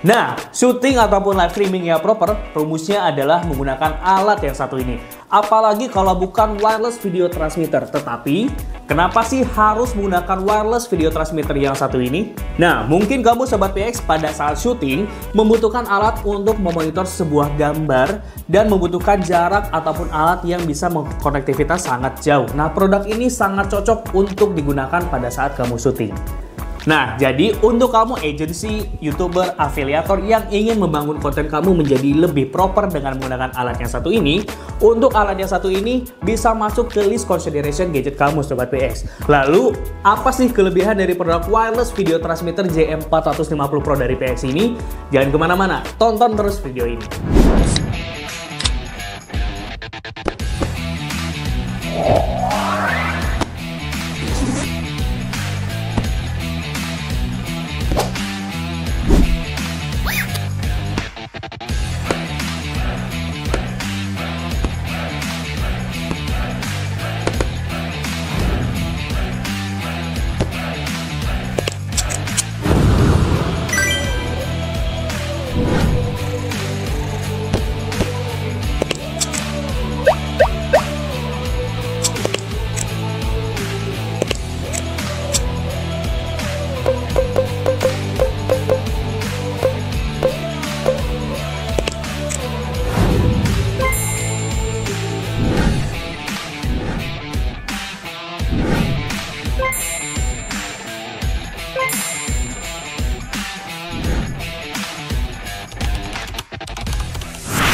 Nah, syuting ataupun live streaming yang proper, rumusnya adalah menggunakan alat yang satu ini. Apalagi kalau bukan wireless video transmitter. Tetapi, kenapa sih harus menggunakan wireless video transmitter yang satu ini? Nah, mungkin kamu Sobat PX pada saat syuting membutuhkan alat untuk memonitor sebuah gambar dan membutuhkan jarak ataupun alat yang bisa mengkonektivitas sangat jauh. Nah, produk ini sangat cocok untuk digunakan pada saat kamu syuting. Nah, jadi untuk kamu agensi, YouTuber, afiliator yang ingin membangun konten kamu menjadi lebih proper dengan menggunakan alat yang satu ini, untuk alat yang satu ini bisa masuk ke list consideration gadget kamu Sobat PX. Lalu, apa sih kelebihan dari produk wireless video transmitter JM450 Pro dari PX ini? Jangan kemana-mana, tonton terus video ini.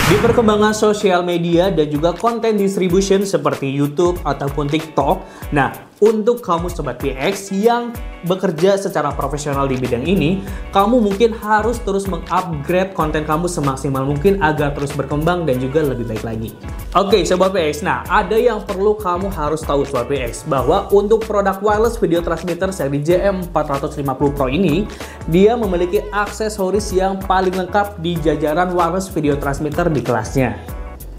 Di perkembangan sosial media dan juga konten distribution seperti YouTube ataupun TikTok, nah untuk kamu Sobat PX yang bekerja secara profesional di bidang ini, kamu mungkin harus terus mengupgrade konten kamu semaksimal mungkin agar terus berkembang dan juga lebih baik lagi. Oke Sobat PX, nah ada yang perlu kamu harus tahu Sobat PX, bahwa untuk produk wireless video transmitter seri JM450 Pro ini, dia memiliki aksesoris yang paling lengkap di jajaran wireless video transmitter di kelasnya.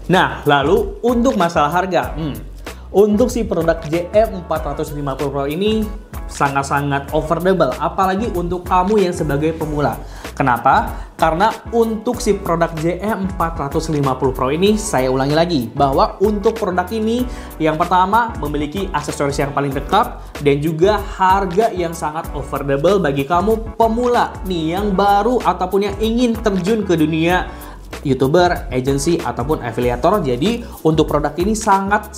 Nah, lalu untuk masalah harga, untuk si produk JM450 Pro ini sangat-sangat affordable, apalagi untuk kamu yang sebagai pemula. Kenapa? Karena untuk si produk JM450 Pro ini, saya ulangi lagi, bahwa untuk produk ini yang pertama memiliki aksesoris yang paling lengkap dan juga harga yang sangat affordable bagi kamu pemula nih yang baru ataupun yang ingin terjun ke dunia YouTuber, agensi ataupun afiliator. Jadi untuk produk ini sangat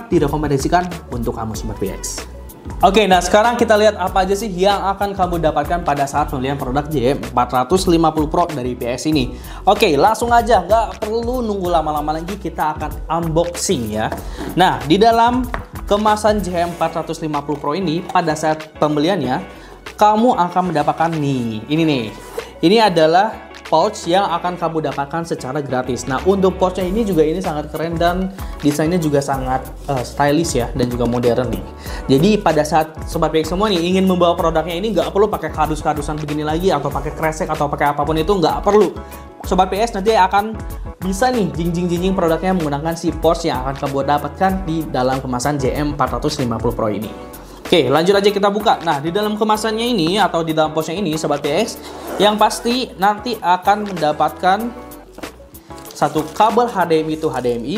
direkomendasikan untuk kamu Sobat PX. Oke, nah sekarang kita lihat apa aja sih yang akan kamu dapatkan pada saat pembelian produk JM450 Pro dari PX ini. Oke, langsung aja, nggak perlu nunggu lama-lama lagi, kita akan unboxing ya. Nah, di dalam kemasan JM450 Pro ini pada saat pembeliannya, kamu akan mendapatkan nih, ini adalah pouch yang akan kamu dapatkan secara gratis. Nah, untuk pouchnya ini sangat keren dan desainnya juga sangat stylish ya, dan juga modern nih. Jadi pada saat Sobat PX semua nih ingin membawa produknya ini, nggak perlu pakai kardus-kardusan begini lagi atau pakai kresek atau pakai apapun itu, nggak perlu. Sobat PX nanti akan bisa nih jinjing produknya menggunakan si pouch yang akan kamu dapatkan di dalam kemasan JM450 Pro ini. Oke, lanjut aja kita buka. Nah, di dalam kemasannya ini atau di dalam pouchnya ini Sobat PX, yang pasti nanti akan mendapatkan satu kabel HDMI to HDMI.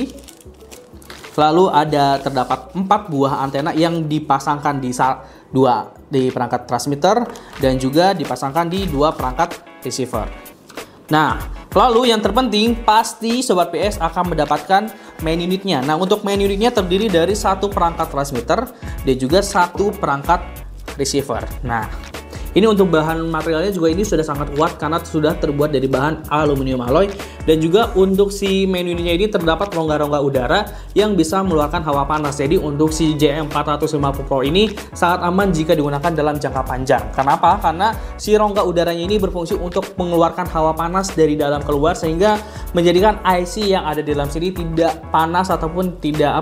Lalu terdapat 4 buah antena yang dipasangkan di perangkat transmitter dan juga dipasangkan di 2 perangkat receiver. Nah, lalu yang terpenting pasti Sobat PS akan mendapatkan main unitnya. Nah, untuk main unitnya terdiri dari 1 perangkat transmitter dan juga 1 perangkat receiver. Nah, ini untuk bahan materialnya juga ini sudah sangat kuat karena sudah terbuat dari bahan aluminium alloy, dan juga untuk si main unitnya ini terdapat rongga-rongga udara yang bisa mengeluarkan hawa panas. Jadi untuk si JM450 Pro ini sangat aman jika digunakan dalam jangka panjang. Kenapa? Karena si rongga udaranya ini berfungsi untuk mengeluarkan hawa panas dari dalam keluar, sehingga menjadikan IC yang ada di dalam sini tidak panas ataupun tidak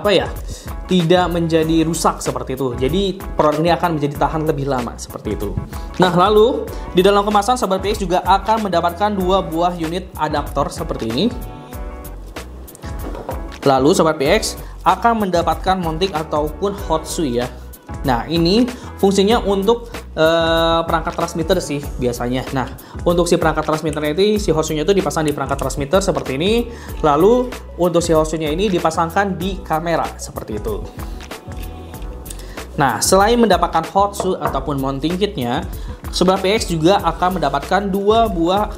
tidak menjadi rusak seperti itu. Jadi produk ini akan menjadi tahan lebih lama seperti itu. Nah, lalu di dalam kemasan Sobat PX juga akan mendapatkan 2 buah unit adaptor seperti ini. Lalu Sobat PX akan mendapatkan mounting ataupun hot shoe ya. Nah, ini fungsinya untuk perangkat transmitter sih biasanya. Nah, untuk si perangkat transmitternya itu, si horseshoe-nya itu dipasang di perangkat transmitter seperti ini. Lalu untuk si horseshoe-nya ini dipasangkan di kamera seperti itu. Nah, selain mendapatkan horseshoe ataupun mounting kitnya, Sobat PX juga akan mendapatkan dua buah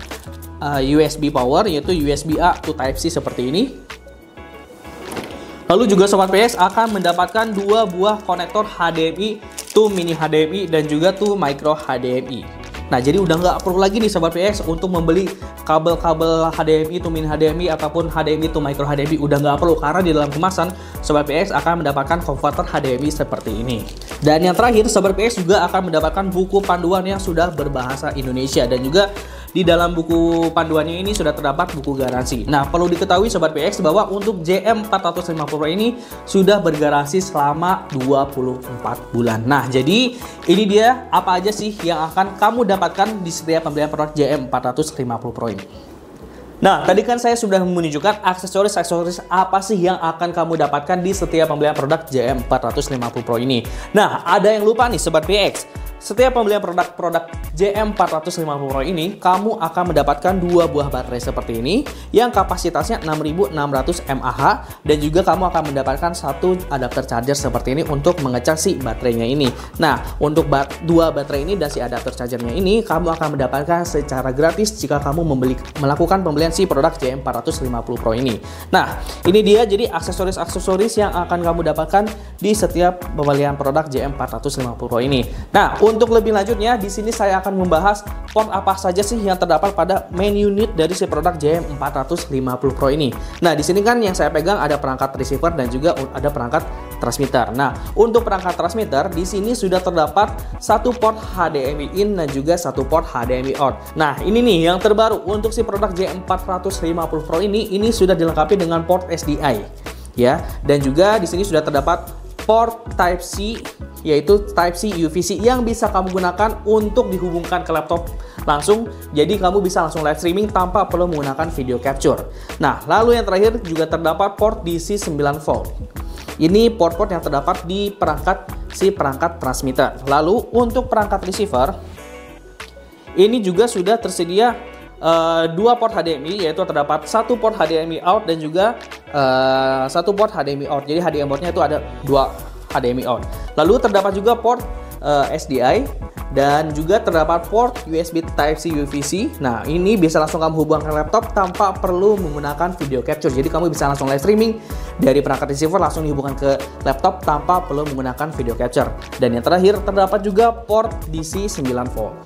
USB power, yaitu USB-A to Type-C seperti ini. Lalu juga Sobat PX akan mendapatkan dua buah konektor HDMI to mini HDMI dan juga to micro HDMI. Nah, jadi udah nggak perlu lagi nih Sobat PX untuk membeli kabel-kabel HDMI to mini HDMI ataupun HDMI to micro HDMI, udah nggak perlu, karena di dalam kemasan Sobat PX akan mendapatkan konverter HDMI seperti ini. Dan yang terakhir, Sobat PX juga akan mendapatkan buku panduan yang sudah berbahasa Indonesia, dan juga di dalam buku panduannya ini sudah terdapat buku garansi. Nah, perlu diketahui Sobat PX bahwa untuk JM450 Pro ini sudah bergaransi selama 24 bulan. Nah, jadi ini dia apa aja sih yang akan kamu dapatkan di setiap pembelian produk JM450 Pro ini. Nah, tadi kan saya sudah menunjukkan aksesoris-aksesoris apa sih yang akan kamu dapatkan di setiap pembelian produk JM450 Pro ini. Nah, ada yang lupa nih Sobat PX. Setiap pembelian produk JM450 Pro ini, kamu akan mendapatkan dua buah baterai seperti ini yang kapasitasnya 6600 mAh, dan juga kamu akan mendapatkan satu adapter charger seperti ini untuk mengecas si baterainya ini. Nah, untuk dua baterai ini dan si adapter chargernya ini kamu akan mendapatkan secara gratis jika kamu melakukan pembelian si produk JM450 Pro ini. Nah, ini dia jadi aksesoris-aksesoris yang akan kamu dapatkan di setiap pembelian produk JM450 Pro ini. Nah, untuk lebih lanjutnya, di sini saya akan membahas port apa saja sih yang terdapat pada main unit dari si produk JM450 Pro ini. Nah, di sini kan yang saya pegang ada perangkat receiver dan juga ada perangkat transmitter. Nah, untuk perangkat transmitter di sini sudah terdapat satu port HDMI in dan juga satu port HDMI out. Nah, ini nih yang terbaru untuk si produk JM450 Pro ini sudah dilengkapi dengan port SDI ya, dan juga di sini sudah terdapat port Type-C, yaitu Type-C UVC yang bisa kamu gunakan untuk dihubungkan ke laptop langsung. Jadi kamu bisa langsung live streaming tanpa perlu menggunakan video capture. Nah, lalu yang terakhir juga terdapat port DC 9 volt. Ini port-port yang terdapat di perangkat transmitter. Lalu untuk perangkat receiver, ini juga sudah tersedia dua port HDMI, yaitu terdapat satu port HDMI out dan juga satu port HDMI out. Jadi HDMI outnya itu ada dua HDMI out. Lalu terdapat juga port SDI dan juga terdapat port USB Type-C UVC. Nah, ini bisa langsung kamu hubungkan ke laptop tanpa perlu menggunakan video capture. Jadi kamu bisa langsung live streaming dari perangkat receiver langsung dihubungkan ke laptop tanpa perlu menggunakan video capture. Dan yang terakhir terdapat juga port DC 9 volt.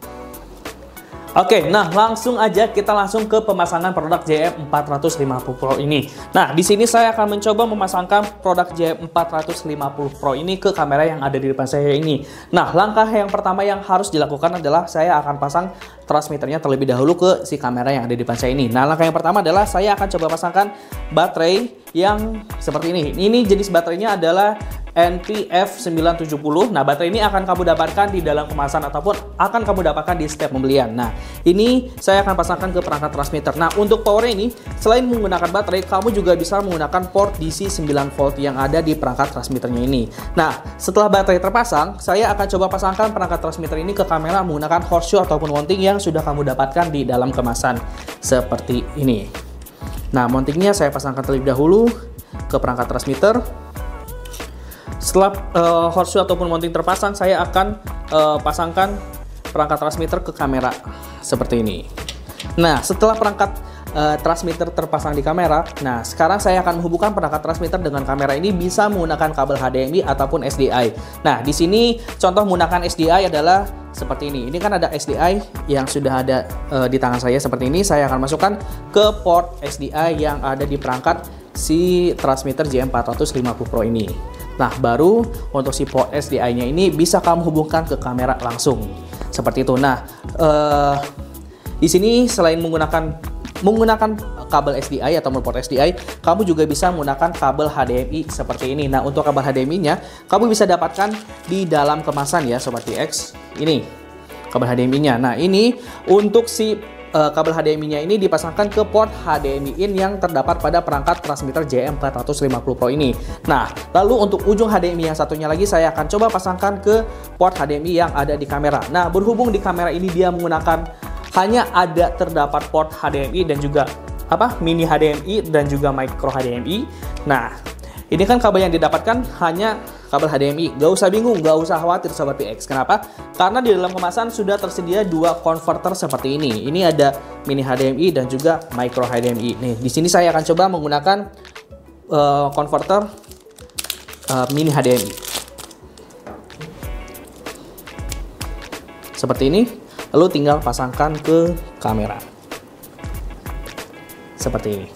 Oke, nah langsung aja kita langsung ke pemasangan produk JM450 Pro ini. Nah, di sini saya akan mencoba memasangkan produk JM450 Pro ini ke kamera yang ada di depan saya ini. Nah, langkah yang pertama yang harus dilakukan adalah saya akan pasang transmitternya terlebih dahulu ke si kamera yang ada di depan saya ini. Nah, langkah yang pertama adalah saya akan coba pasangkan baterai yang seperti ini. Ini jenis baterainya adalah NPF970. Nah, baterai ini akan kamu dapatkan di dalam kemasan ataupun akan kamu dapatkan di setiap pembelian. Nah, ini saya akan pasangkan ke perangkat transmitter. Nah, untuk powernya ini, selain menggunakan baterai, kamu juga bisa menggunakan port DC 9 volt yang ada di perangkat transmitternya ini. Nah, setelah baterai terpasang, saya akan coba pasangkan perangkat transmitter ini ke kamera menggunakan horseshoe ataupun mounting yang sudah kamu dapatkan di dalam kemasan seperti ini. Nah, mountingnya saya pasangkan terlebih dahulu ke perangkat transmitter. Setelah horseshoe ataupun mounting terpasang, saya akan pasangkan perangkat transmitter ke kamera seperti ini. Nah, setelah perangkat transmitter terpasang di kamera, nah sekarang saya akan menghubungkan perangkat transmitter dengan kamera ini bisa menggunakan kabel HDMI ataupun SDI. Nah, di sini contoh menggunakan SDI adalah seperti ini. Ini kan ada SDI yang sudah ada di tangan saya seperti ini. Saya akan masukkan ke port SDI yang ada di perangkat si transmitter JM450 Pro ini. Nah, baru untuk si port SDI-nya ini bisa kamu hubungkan ke kamera langsung seperti itu. Nah, di sini selain menggunakan kabel SDI atau port SDI, kamu juga bisa menggunakan kabel HDMI seperti ini. Nah, untuk kabel HDMI-nya kamu bisa dapatkan di dalam kemasan ya Sobat PX. Ini kabel HDMI-nya. Nah, ini untuk si kabel HDMI-nya ini dipasangkan ke port HDMI in yang terdapat pada perangkat transmitter JM450 Pro ini. Nah, lalu untuk ujung HDMI yang satunya lagi saya akan coba pasangkan ke port HDMI yang ada di kamera. Nah, berhubung di kamera ini dia menggunakan hanya terdapat port HDMI dan juga mini HDMI dan juga micro HDMI. Nah, ini kan kabel yang didapatkan hanya kabel HDMI. Gak usah bingung, gak usah khawatir Sobat PX. Kenapa? Karena di dalam kemasan sudah tersedia dua converter seperti ini. Ini ada mini HDMI dan juga micro HDMI. Nih, di sini saya akan coba menggunakan converter mini HDMI. Seperti ini. Lalu tinggal pasangkan ke kamera. Seperti ini.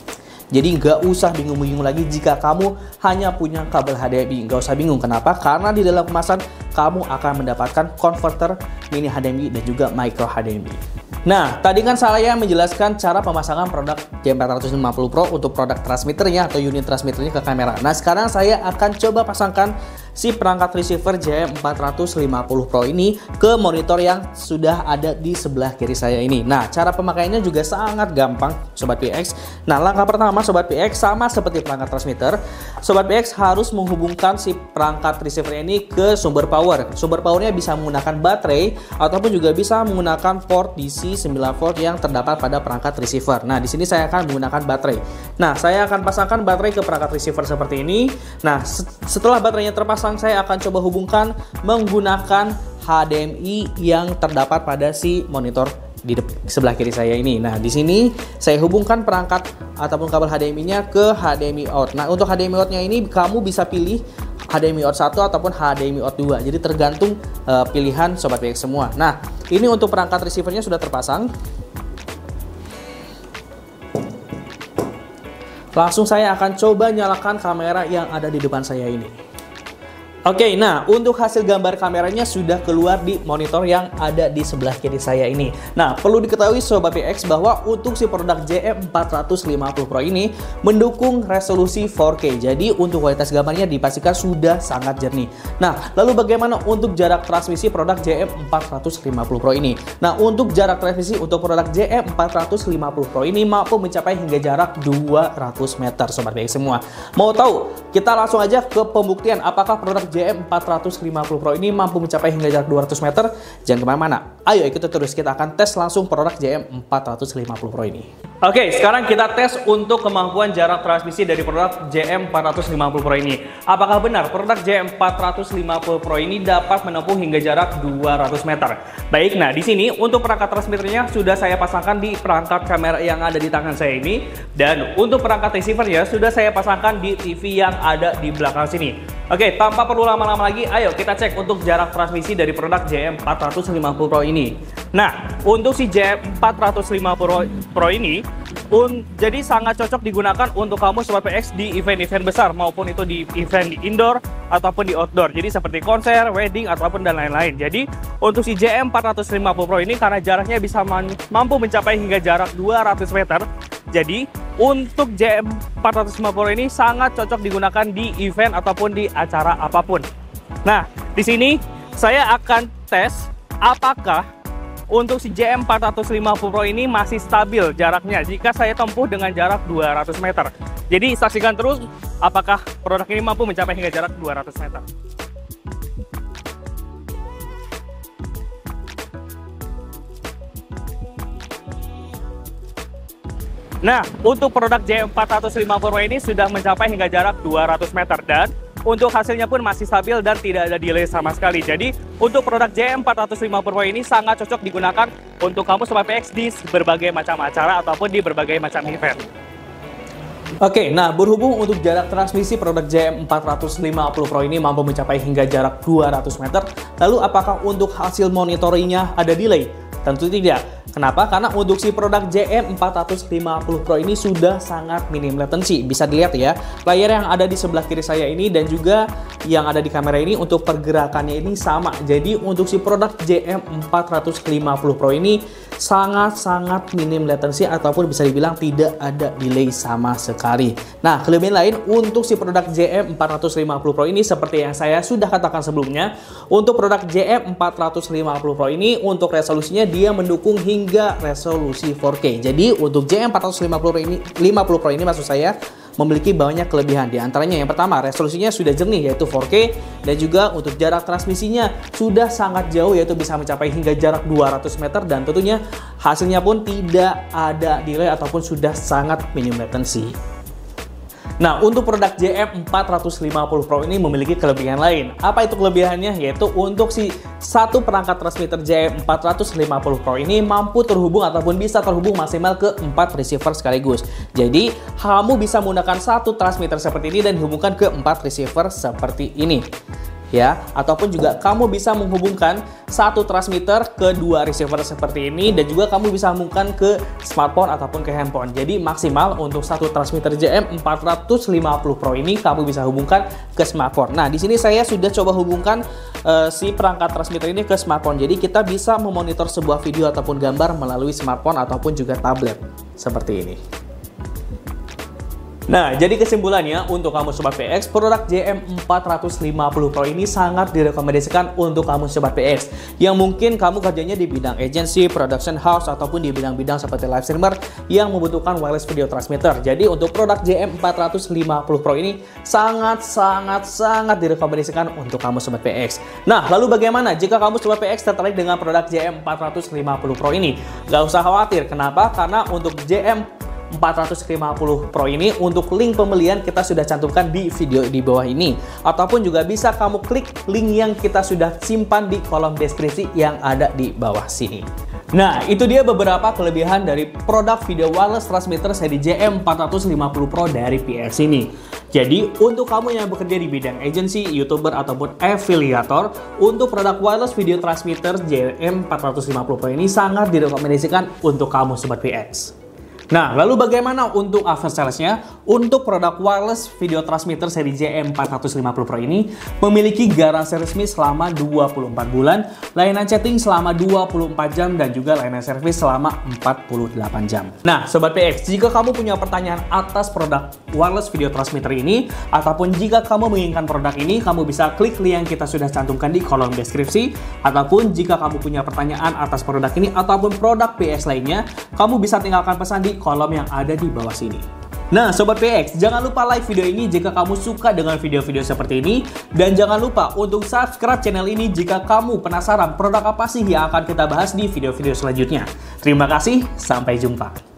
Jadi nggak usah bingung-bingung lagi jika kamu hanya punya kabel HDMI. Nggak usah bingung, kenapa? Karena di dalam kemasan kamu akan mendapatkan converter mini HDMI dan juga micro HDMI. Nah, tadi kan saya menjelaskan cara pemasangan produk JM450 Pro untuk produk transmitternya atau unit transmitternya ke kamera. Nah, sekarang saya akan coba pasangkan si perangkat receiver JM450 Pro ini ke monitor yang sudah ada di sebelah kiri saya ini. Nah, cara pemakaiannya juga sangat gampang Sobat PX. Nah, langkah pertama Sobat PX sama seperti perangkat transmitter, Sobat PX harus menghubungkan si perangkat receiver ini ke sumber power. Sumber powernya bisa menggunakan baterai ataupun juga bisa menggunakan port DC 9 volt yang terdapat pada perangkat receiver. Nah, di sini saya akan menggunakan baterai. Nah, saya akan pasangkan baterai ke perangkat receiver seperti ini. Nah, setelah baterainya terpasang, saya akan coba hubungkan menggunakan HDMI yang terdapat pada si monitor di sebelah kiri saya ini. Nah, di sini saya hubungkan perangkat ataupun kabel HDMI-nya ke HDMI out. Nah, untuk HDMI out-nya ini kamu bisa pilih HDMI out 1 ataupun HDMI out 2. Jadi tergantung pilihan Sobat PX semua. Nah, ini untuk perangkat receivernya sudah terpasang. Langsung saya akan coba nyalakan kamera yang ada di depan saya ini. Oke, nah untuk hasil gambar kameranya sudah keluar di monitor yang ada di sebelah kiri saya ini. Nah, perlu diketahui Sobat PX bahwa untuk si produk JM450 Pro ini mendukung resolusi 4K. Jadi untuk kualitas gambarnya dipastikan sudah sangat jernih. Nah, lalu bagaimana untuk jarak transmisi produk JM450 Pro ini? Nah, untuk jarak transmisi untuk produk JM450 Pro ini mampu mencapai hingga jarak 200 meter Sobat PX semua. Mau tahu? Kita langsung aja ke pembuktian apakah produk JM450 Pro ini mampu mencapai hingga jarak 200 meter. Jangan kemana-mana. Ayo ikuti terus, kita akan tes langsung produk JM450 Pro ini. Oke, sekarang kita tes untuk kemampuan jarak transmisi dari produk JM450 Pro ini. Apakah benar produk JM450 Pro ini dapat menempuh hingga jarak 200 meter? Baik, nah di sini untuk perangkat transmitternya sudah saya pasangkan di perangkat kamera yang ada di tangan saya ini. Dan untuk perangkat receivernya sudah saya pasangkan di TV yang ada di belakang sini. Oke, tanpa perlu lama-lama lagi, ayo kita cek untuk jarak transmisi dari produk JM450 Pro ini. Nah, untuk si JM450 Pro ini jadi sangat cocok digunakan untuk kamu Sobat PX di event-event besar, maupun itu di event di indoor ataupun di outdoor. Jadi seperti konser, wedding, ataupun dan lain-lain. Jadi untuk si JM450 Pro ini karena jaraknya bisa mampu mencapai hingga jarak 200 meter. Jadi untuk JM450 Pro ini sangat cocok digunakan di event ataupun di acara apapun. Nah, di sini saya akan tes apakah untuk si JM450 Pro ini masih stabil jaraknya jika saya tempuh dengan jarak 200 meter. Jadi saksikan terus apakah produk ini mampu mencapai hingga jarak 200 meter. Nah, untuk produk JM450 Pro ini sudah mencapai hingga jarak 200 meter dan untuk hasilnya pun masih stabil dan tidak ada delay sama sekali. Jadi untuk produk JM450 Pro ini sangat cocok digunakan untuk kamu Sobat PX di berbagai macam acara ataupun di berbagai macam event. Oke, nah berhubung untuk jarak transmisi produk JM450 Pro ini mampu mencapai hingga jarak 200 meter, lalu apakah untuk hasil monitoringnya ada delay? Tentu tidak. Kenapa? Karena untuk si produk JM450 Pro ini sudah sangat minim latency. Bisa dilihat ya, layar yang ada di sebelah kiri saya ini dan juga yang ada di kamera ini untuk pergerakannya ini sama. Jadi untuk si produk JM450 Pro ini sangat-sangat minim latency ataupun bisa dibilang tidak ada delay sama sekali. Nah, kelebihan lain untuk si produk JM450 Pro ini seperti yang saya sudah katakan sebelumnya, untuk produk JM450 Pro ini untuk resolusinya dia mendukung hingga resolusi 4K. Jadi untuk JM450 Pro ini maksud saya memiliki banyak kelebihan. Di antaranya yang pertama, resolusinya sudah jernih yaitu 4K, dan juga untuk jarak transmisinya sudah sangat jauh yaitu bisa mencapai hingga jarak 200 meter, dan tentunya hasilnya pun tidak ada delay ataupun sudah sangat minim latency. Nah, untuk produk JM450 Pro ini memiliki kelebihan lain. Apa itu kelebihannya? Yaitu untuk si satu perangkat transmitter JM450 Pro ini mampu terhubung ataupun bisa terhubung maksimal ke 4 receiver sekaligus. Jadi, kamu bisa menggunakan satu transmitter seperti ini dan dihubungkan ke 4 receiver seperti ini. Ya, ataupun juga kamu bisa menghubungkan satu transmitter ke 2 receiver seperti ini, dan juga kamu bisa hubungkan ke smartphone ataupun ke handphone. Jadi maksimal untuk satu transmitter JM450 Pro ini kamu bisa hubungkan ke smartphone. Nah, di sini saya sudah coba hubungkan si perangkat transmitter ini ke smartphone. Jadi kita bisa memonitor sebuah video ataupun gambar melalui smartphone ataupun juga tablet seperti ini. Nah, jadi kesimpulannya untuk kamu Sobat PX, produk JM450 Pro ini sangat direkomendasikan untuk kamu Sobat PX yang mungkin kamu kerjanya di bidang agency, production house, ataupun di bidang-bidang seperti live streamer yang membutuhkan wireless video transmitter. Jadi untuk produk JM450 Pro ini sangat direkomendasikan untuk kamu Sobat PX. Nah, lalu bagaimana jika kamu Sobat PX tertarik dengan produk JM450 Pro ini? Gak usah khawatir, kenapa? Karena untuk JM450 Pro ini untuk link pembelian kita sudah cantumkan di video di bawah ini, ataupun juga bisa kamu klik link yang kita sudah simpan di kolom deskripsi yang ada di bawah sini. Nah, itu dia beberapa kelebihan dari produk video wireless transmitter seri JM450 Pro dari PX ini. Jadi, untuk kamu yang bekerja di bidang agency, YouTuber, ataupun afiliator, untuk produk wireless video transmitter JM450 Pro ini sangat direkomendasikan untuk kamu Sobat PX. Nah, lalu bagaimana untuk after sales-nya? Untuk produk wireless video transmitter seri JM450 Pro ini memiliki garansi resmi selama 24 bulan, layanan chatting selama 24 jam, dan juga layanan servis selama 48 jam. Nah, Sobat PX, jika kamu punya pertanyaan atas produk wireless video transmitter ini, ataupun jika kamu menginginkan produk ini, kamu bisa klik link yang kita sudah cantumkan di kolom deskripsi, ataupun jika kamu punya pertanyaan atas produk ini ataupun produk PX lainnya, kamu bisa tinggalkan pesan di kolom yang ada di bawah sini. Nah, Sobat PX, jangan lupa like video ini jika kamu suka dengan video-video seperti ini, dan jangan lupa untuk subscribe channel ini jika kamu penasaran produk apa sih yang akan kita bahas di video-video selanjutnya. Terima kasih, sampai jumpa.